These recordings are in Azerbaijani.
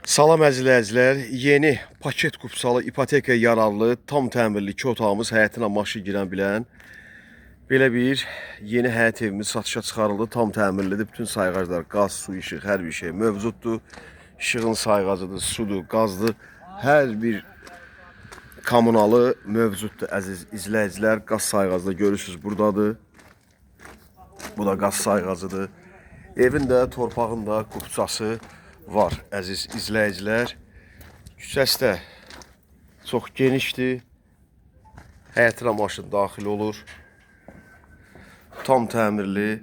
Salam əzizləyicilər, yeni paket qupsalı ipoteka yararlı tam təmirli 2 otağımız həyətinə maşın girən bilən belə bir yeni həyət evimiz satışa çıxarıldı. Tam təmirlidir. Bütün sayğaclar, qaz, su, işıq, hər bir şey mövcuddur. İşığın sayğacıdır, sudur, qazdır. Hər bir kommunalı mövcuddur əziz izləyicilər. Qaz sayğacı da görürsünüz buradadır. Bu da qaz sayğacıdır. Evin də torpağın da qupçası var əziz izləyicilər. Küçəsi də çox genişdir. Həyətinə maşın daxil olur. Tam təmirli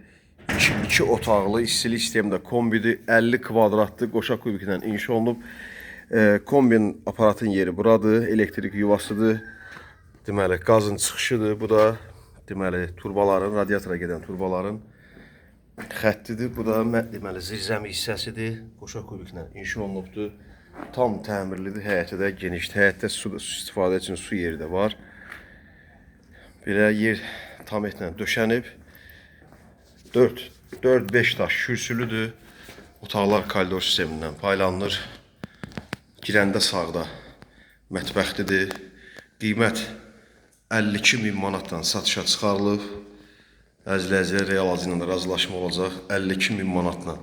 2 otaqlı istilik sistemdə kombidir. 50 kvadratlı qoşa kubiklə inşa olunub. Kombin aparatın yeri buradır. Elektrik yuvasıdır. Deməli qazın çıxışıdır. Bu da deməli turbaların, radiatora gedən turbaların xəttidir. Bu da deməli zirzəmi hissəsidir. Qoşa kubiklə inşa olunubdur. Tam təmirlidir. Həyəti də genişdir. Həyətdə su istifadə üçün su yeri də var. Belə yer tam etlə döşənib. 4-5 daş kürsülüdür. Otaqlar koridor sistemindən paylanılır. Girəndə sağda mətbəxlidir. Qiymət 52.000 manatdan satışa çıxarılıb. Əzizləyicilər real azı ilə razılaşma olacaq. 52.000 manatla.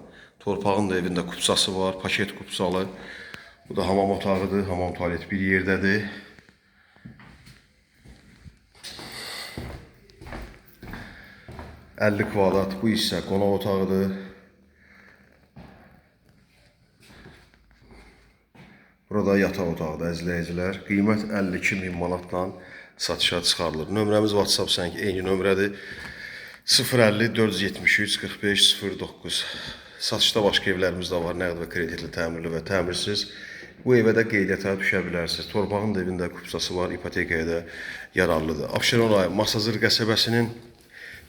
Torpağın da evində qupçası var. Paket qupçalı. Bu da hamam otağıdır. Hamam tualet bir yerdədir. ...50 kvadrat bu hissə qonaq otağıdır. Burada yataq otağıdır əzizləyicilər. Qiymət 52.000 manatla satışa çıxarılır. Nömrəmiz WhatsApp sənki eyni nömrədir. 050 473 45 09. Satışda başqa evlərimiz də var. Nəqd və kreditli, təmirli və təmirsiz. Bu evə də qeydiyyata düşə bilərsiniz. Torpağın da evində qupçası var. İpotekaya da yararlıdır. Abşeron rayonu Masazır qəsəbəsinin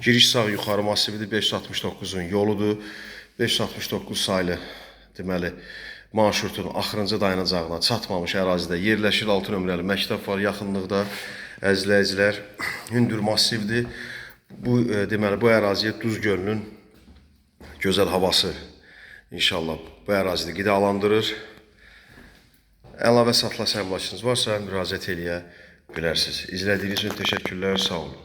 giriş sağ yuxarı masividir. 569-un yoludur. 569 saylı deməli marşrutun axırıncı dayanacağına çatmamış ərazidə yerləşir. 6 nömrəli məktəb var yaxınlıqda. Əzizləyicilər, hündür massivdir. Bu deməli bu əraziyə Duz gölünün gözəl havası inşallah bu ərazidə qidalandırır. Əlavə satılan əmlakınız varsa müraciət eləyə bilərsiniz. İzlədiyiniz üçün təşəkkürlər, sağ olun.